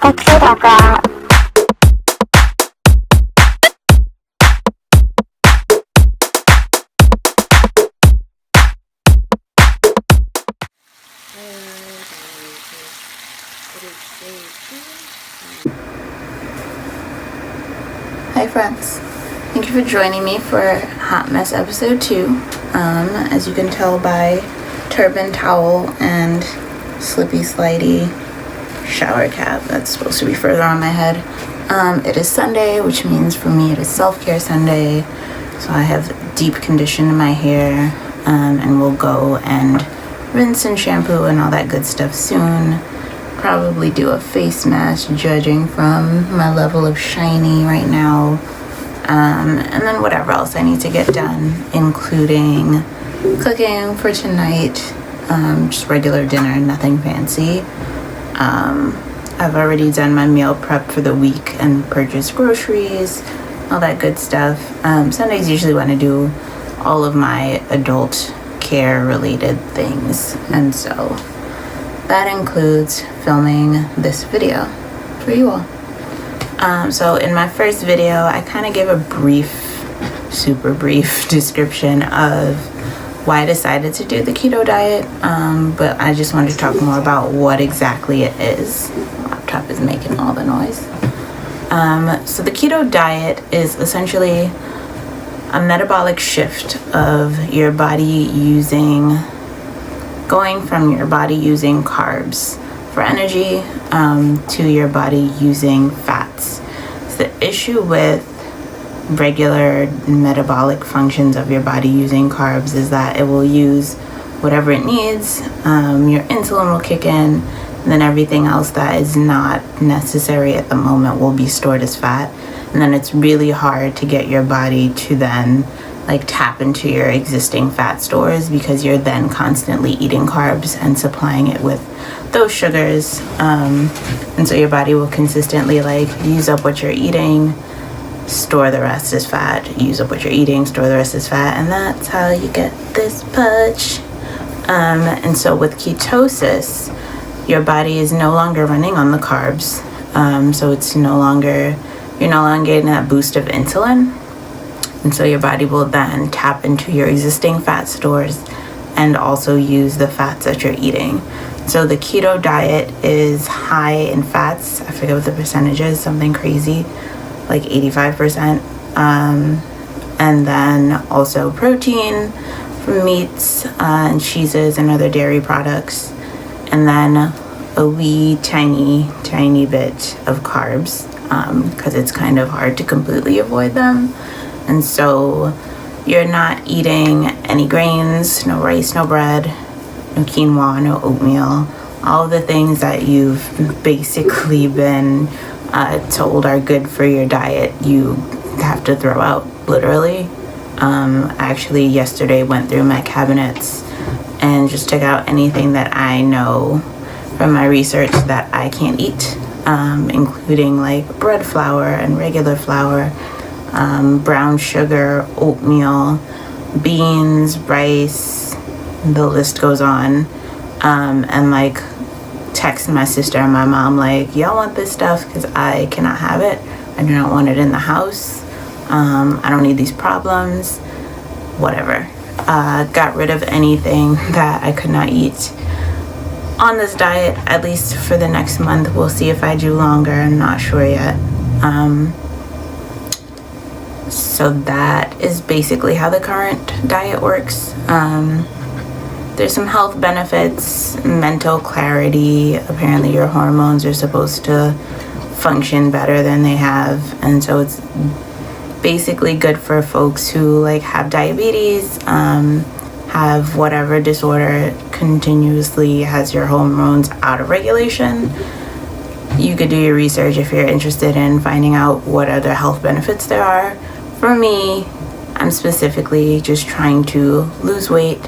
the Keto Glo Up. Hi friends, thank you for joining me for Hot Mess episode 2. As you can tell by turban towel and slippy slidey shower cap that's supposed to be further on my head. It is Sunday, which means for me it is self-care Sunday, so I have deep condition in my hair, and we'll go and rinse and shampoo and all that good stuff soon. Probably do a face mask judging from my level of shiny right now, and then whatever else I need to get done, including cooking for tonight, just regular dinner, nothing fancy. I've already done my meal prep for the week and purchased groceries, all that good stuff. Sundays usually when I do all of my adult care related things, and so that includes filming this video for you all. So in my first video, I kind of gave a super brief description of why I decided to do the keto diet, but I just wanted to talk more about what exactly it is. My laptop is making all the noise. So the keto diet is essentially a metabolic shift of your body going from your body using carbs for energy to your body using fats. So the issue with regular metabolic functions of your body using carbs is that it will use whatever it needs, your insulin will kick in, and then everything else that is not necessary at the moment will be stored as fat, and then it's really hard to get your body to then tap into your existing fat stores because you're then constantly eating carbs and supplying it with those sugars, and so your body will consistently use up what you're eating, store the rest as fat, use up what you're eating, store the rest as fat, and that's how you get this pudge. And so with ketosis, your body is no longer running on the carbs, so you're no longer getting that boost of insulin, and so your body will then tap into your existing fat stores and also use the fats that you're eating. So the keto diet is high in fats. I forget what the percentage is, something crazy, like 85%, and then also protein from meats and cheeses and other dairy products, and then a wee tiny bit of carbs, because it's kind of hard to completely avoid them. And so you're not eating any grains, no rice, no bread, no quinoa, no oatmeal, all the things that you've basically been told are good for your diet, you have to throw out, literally. I actually yesterday went through my cabinets and just took out anything that I know from my research that I can't eat, including bread flour and regular flour, brown sugar, oatmeal, beans, rice, the list goes on, and text my sister and my mom y'all want this stuff because I cannot have it. I do not want it in the house. I don't need these problems, whatever. Got rid of anything that I could not eat on this diet, at least for the next month. We'll see if I do longer, I'm not sure yet. So that is basically how the current diet works. There's some health benefits, mental clarity. Apparently your hormones are supposed to function better than they have, and so it's basically good for folks who have diabetes, have whatever disorder continuously has your hormones out of regulation. You could do your research if you're interested in finding out what other health benefits there are. For me, I'm specifically just trying to lose weight,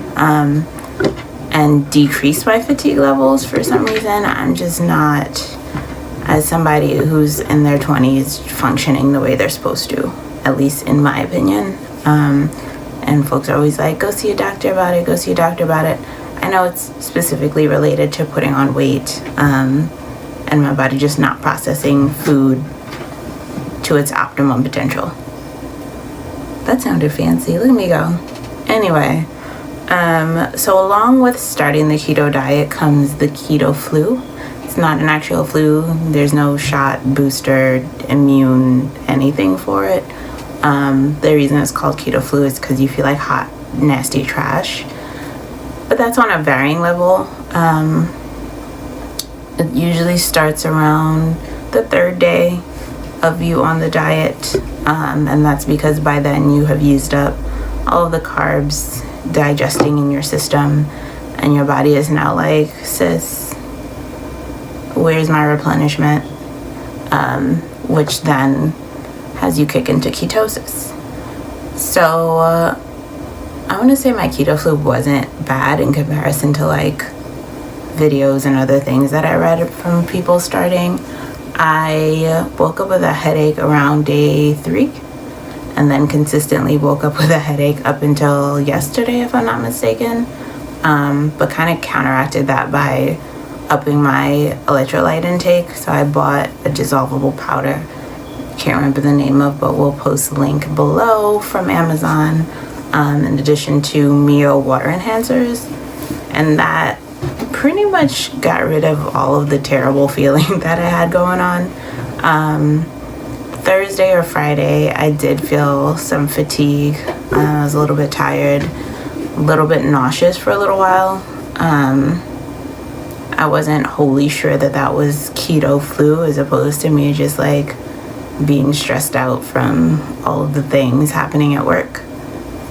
and decrease my fatigue levels. For some reason, I'm just not, as somebody who's in their 20s, functioning the way they're supposed to, at least in my opinion. And folks are always go see a doctor about it. I know it's specifically related to putting on weight, and my body just not processing food to its optimum potential. That sounded fancy. Look at me go. Anyway, so along with starting the keto diet comes the keto flu. It's not an actual flu. There's no shot, booster, immune, anything for it. The reason it's called keto flu is because you feel like hot, nasty trash. But that's on a varying level. It usually starts around the 3rd day of you on the diet. And that's because by then you have used up all of the carbs digesting in your system. And your body is now like, sis, where's my replenishment? Which then has you kick into ketosis. So I want to say my keto flu wasn't bad in comparison to like videos and other things that I read from people starting. I woke up with a headache around day 3 and then consistently woke up with a headache up until yesterday, if I'm not mistaken. But kind of counteracted that by upping my electrolyte intake. So I bought a dissolvable powder. Can't remember the name of, but we'll post a link below from Amazon, in addition to Mio water enhancers. And that pretty much got rid of all of the terrible feeling that I had going on. Thursday or Friday, I did feel some fatigue. I was a little bit tired, a little bit nauseous for a little while. I wasn't wholly sure that that was keto flu as opposed to me just like being stressed out from all of the things happening at work.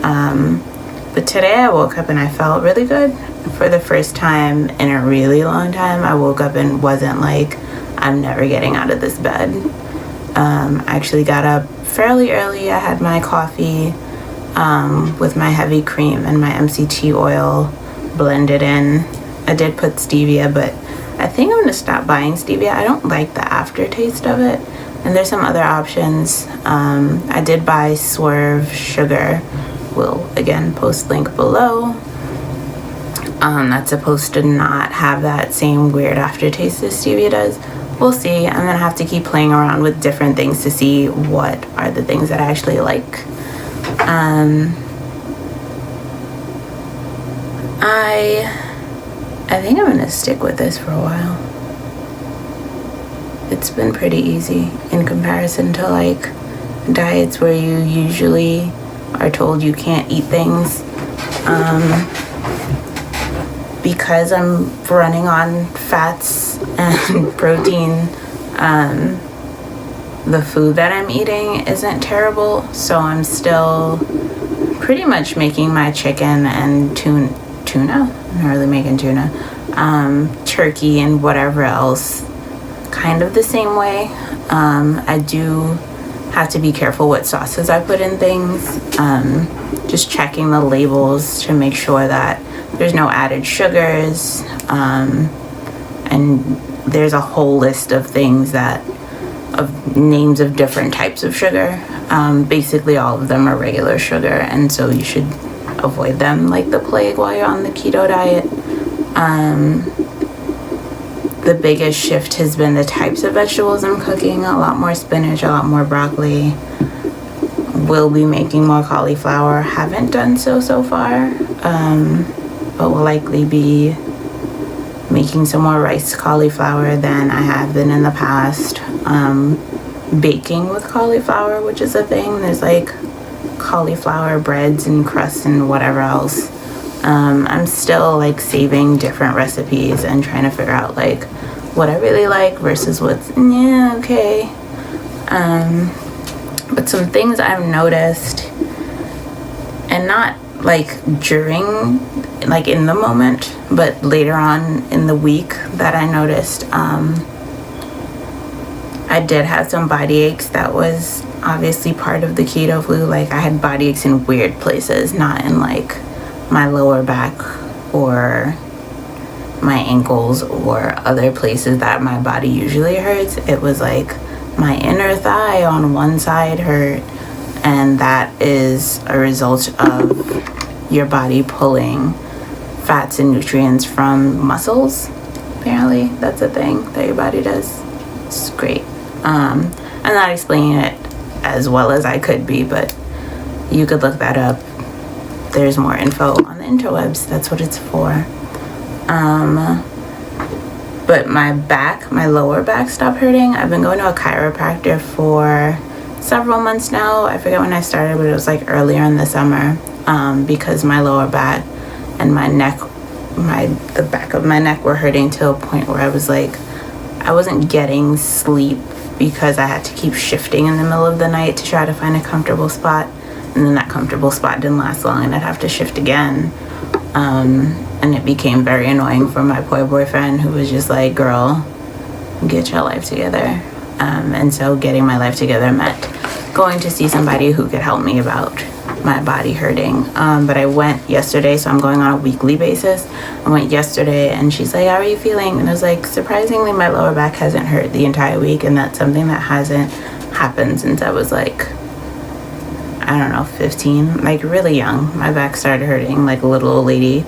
But today I woke up and I felt really good. For the first time in a really long time, I woke up and wasn't like, I'm never getting out of this bed. I actually got up fairly early. I had my coffee with my heavy cream and my MCT oil blended in. I did put stevia, but I think I'm going to stop buying stevia. I don't like the aftertaste of it. And there's some other options. I did buy Swerve sugar. We'll again post link below. That's supposed to not have that same weird aftertaste as stevia does. We'll see. I'm gonna have to keep playing around with different things to see what are the things that I actually like. I think I'm gonna stick with this for a while. It's been pretty easy in comparison to like diets where you usually are told you can't eat things. Because I'm running on fats and protein, the food that I'm eating isn't terrible, so I'm still pretty much making my chicken and tuna. I'm not really making tuna. Turkey and whatever else kind of the same way. I do have to be careful what sauces I put in things. Just checking the labels to make sure that there's no added sugars. And there's a whole list of things of names of different types of sugar. Basically all of them are regular sugar, and so you should avoid them like the plague while you're on the keto diet. The biggest shift has been the types of vegetables I'm cooking. A lot more spinach, a lot more broccoli. Will be making more cauliflower. Haven't done so far, but will likely be making some more rice cauliflower than I have been in the past. Baking with cauliflower, which is a thing. There's like cauliflower breads and crusts and whatever else. I'm still like saving different recipes and trying to figure out like what I really like versus what's okay. But some things I've noticed, and not like during, like in the moment, but later on in the week that I noticed, I did have some body aches. That was obviously part of the keto flu. Like I had body aches in weird places, not in like my lower back or my ankles or other places that my body usually hurts. It was like my inner thigh on one side hurt, and that is a result of your body pulling fats and nutrients from muscles. apparently. That's a thing that your body does. It's great. I'm not explaining it as well as I could be, but you could look that up. There's more info on the interwebs. That's what it's for. But my lower back stopped hurting. I've been going to a chiropractor for several months now. I forget when I started, but it was like earlier in the summer, because my lower back and my neck, the back of my neck were hurting to a point where I was like, I wasn't getting sleep because I had to keep shifting in the middle of the night to try to find a comfortable spot. And then that comfortable spot didn't last long and I'd have to shift again. And it became very annoying for my poor boyfriend, who was just like, girl, get your life together. And so getting my life together meant going to see somebody who could help me about my body hurting. But I went yesterday, so I'm going on a weekly basis. I went yesterday and she's like, how are you feeling? And I was like, surprisingly, my lower back hasn't hurt the entire week. And that's something that hasn't happened since I was like, I don't know, 15, like really young. My back started hurting like a little old lady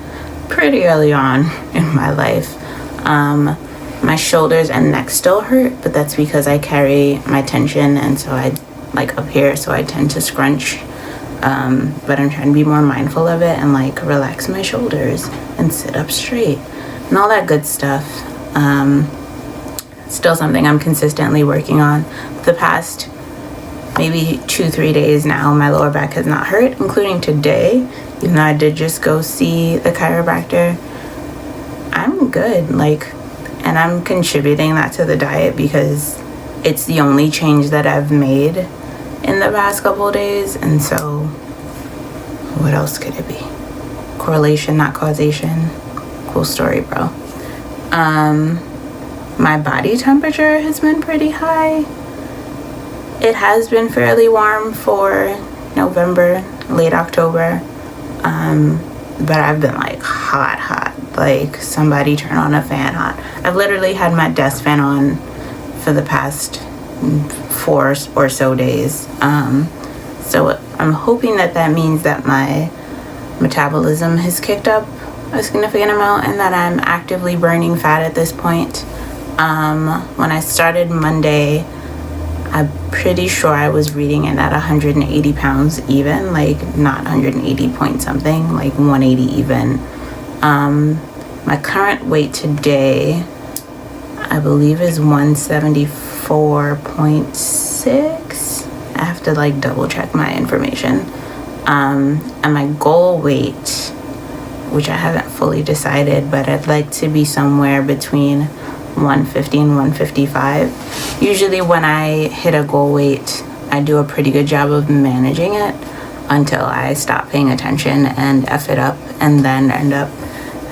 pretty early on in my life. My shoulders and neck still hurt, but that's because I carry my tension, and so I like up here, so I tend to scrunch. But I'm trying to be more mindful of it and like relax my shoulders and sit up straight and all that good stuff. Still something I'm consistently working on. The past maybe 2-3 days now, my lower back has not hurt, including today, even though I did just go see the chiropractor. I'm good, like, and I'm contributing that to the diet because it's the only change that I've made in the past couple of days. And so what else could it be? Correlation, not causation. Cool story, bro. My body temperature has been pretty high. It has been fairly warm for November, late October, but I've been like hot, like somebody turn on a fan hot. I've literally had my desk fan on for the past 4 or so days. So I'm hoping that means that my metabolism has kicked up a significant amount and that I'm actively burning fat at this point. When I started Monday, I'm pretty sure I was reading it at 180 pounds even, like not 180 point something, like 180 even. My current weight today, I believe, is 174.6. I have to like double check my information. And my goal weight, which I haven't fully decided, but I'd like to be somewhere between 150 and 155. Usually when I hit a goal weight, I do a pretty good job of managing it until I stop paying attention and F it up and then end up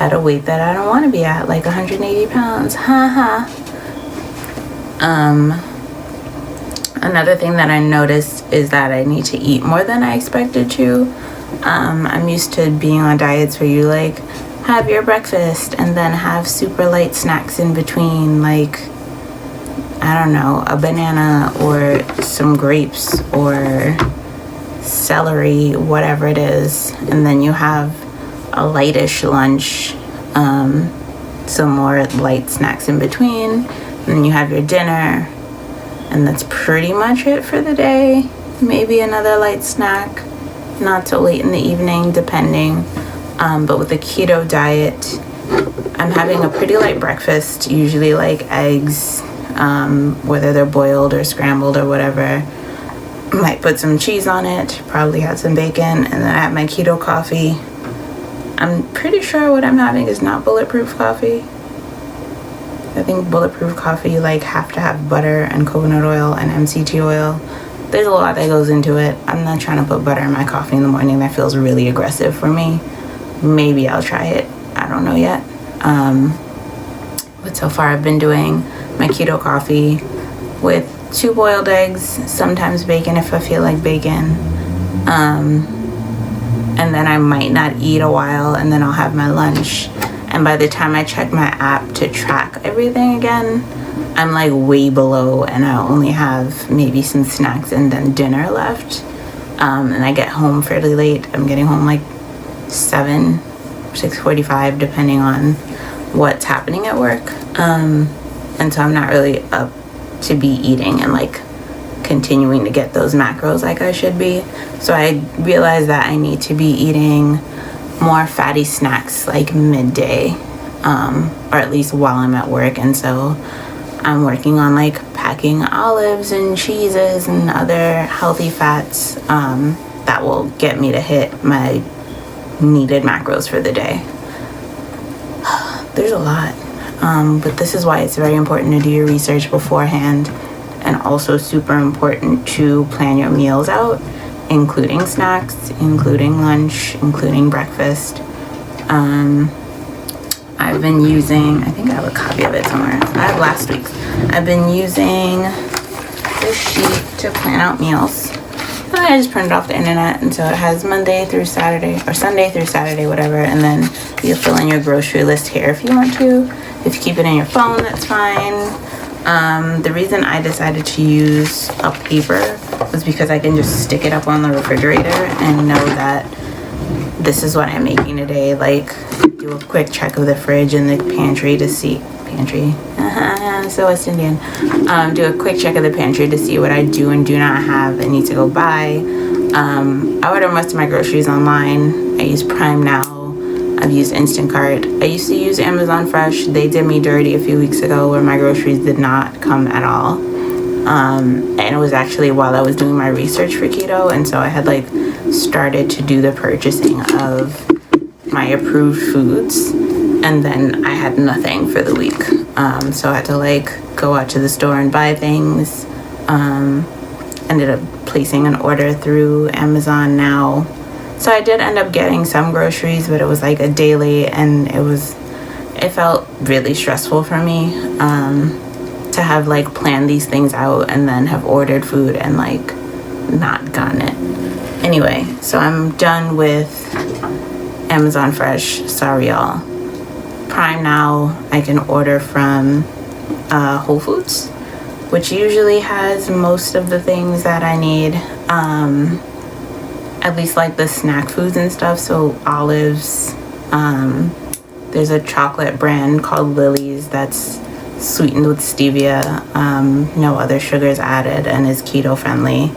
at a weight that I don't want to be at, like 180 pounds. Another thing that I noticed is that I need to eat more than I expected to. I'm used to being on diets where you like have your breakfast and then have super light snacks in between, like, I don't know, a banana or some grapes or celery, whatever it is. And then you have a lightish lunch, some more light snacks in between. And then you have your dinner. And that's pretty much it for the day. Maybe another light snack, not so late in the evening, depending. But with the keto diet, I'm having a pretty light breakfast, usually like eggs, whether they're boiled or scrambled or whatever. Might put some cheese on it, probably have some bacon, and then I have my keto coffee. I'm pretty sure what I'm having is not bulletproof coffee. I think bulletproof coffee, you like have to have butter and coconut oil and MCT oil. There's a lot that goes into it. I'm not trying to put butter in my coffee in the morning. That feels really aggressive for me. Maybe I'll try it. I don't know yet. But so far I've been doing my keto coffee with 2 boiled eggs, sometimes bacon if I feel like bacon. And then I might not eat a while and then I'll have my lunch. And by the time I check my app to track everything again, I'm like way below and I only have maybe some snacks and then dinner left. And I get home fairly late. I'm getting home like 6:45, depending on what's happening at work. And so I'm not really up to be eating and like continuing to get those macros like I should be. So I realized that I need to be eating more fatty snacks like midday, or at least while I'm at work. And so I'm working on like packing olives and cheeses and other healthy fats that will get me to hit my needed macros for the day. There's a lot, but this is why it's very important to do your research beforehand, and also super important to plan your meals out, including snacks, including lunch, including breakfast. I've been using, I think I have a copy of it somewhere. I have last week's. I've been using this sheet to plan out meals. I just printed off the internet, and so it has Monday through Saturday, or Sunday through Saturday, whatever, and then you fill in your grocery list here if you want to. If you keep it in your phone, that's fine. The reason I decided to use a paper was because I can just stick it up on the refrigerator and know that this is what I'm making today. Like, do a quick check of the fridge and the pantry to see, so West Indian. Do a quick check of the pantry to see what I do and do not have and need to go buy. I order most of my groceries online. I use Prime Now. I've used Instacart. I used to use Amazon Fresh. They did me dirty a few weeks ago where my groceries did not come at all. And it was actually while I was doing my research for keto, and so I had like started to do the purchasing of my approved foods, and then I had nothing for the week. So I had to like go out to the store and buy things. Ended up placing an order through Amazon Now. So I did end up getting some groceries, but it was like a day late, and it felt really stressful for me to have like planned these things out and then have ordered food and like not gotten it. Anyway, so I'm done with Amazon Fresh. Sorry, y'all. Prime Now, I can order from Whole Foods, which usually has most of the things that I need. At least like the snack foods and stuff. So olives, there's a chocolate brand called Lily's that's sweetened with stevia, no other sugars added, and is keto friendly.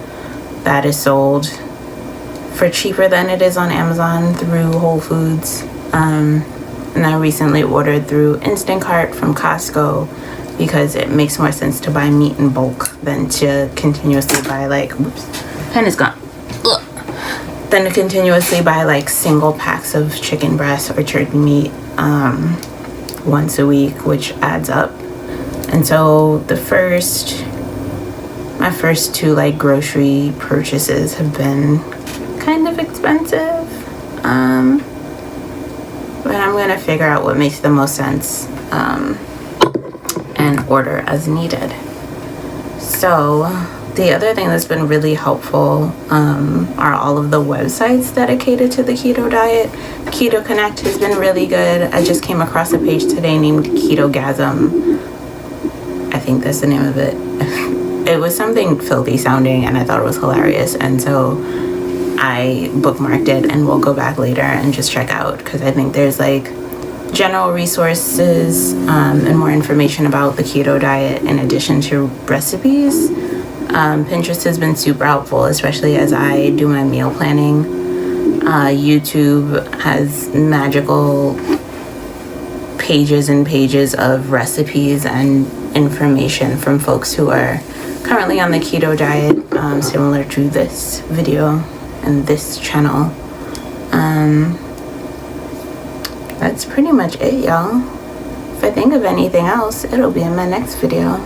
That is sold for cheaper than it is on Amazon through Whole Foods. And I recently ordered through Instacart from Costco because it makes more sense to buy meat in bulk than to continuously buy like, pen is gone. Than to continuously buy like single packs of chicken breast or turkey meat once a week, which adds up. And so my first two like grocery purchases have been kind of expensive, but I'm gonna figure out what makes the most sense and order as needed. So the other thing that's been really helpful are all of the websites dedicated to the keto diet. Keto Connect has been really good. I just came across a page today named Ketogasm. I think that's the name of it. It was something filthy sounding, and I thought it was hilarious, and so I bookmarked it, and we'll go back later and just check out, because I think there's like general resources and more information about the keto diet in addition to recipes. Pinterest has been super helpful, especially as I do my meal planning. YouTube has magical pages and pages of recipes and information from folks who are currently on the keto diet, similar to this video and this channel. That's pretty much it, y'all. If I think of anything else, it'll be in my next video.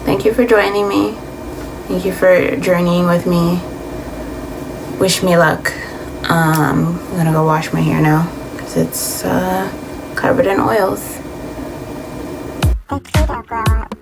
Thank you for joining me. Thank you for journeying with me. Wish me luck. I'm gonna go wash my hair now because it's covered in oils. Keto Glo Up.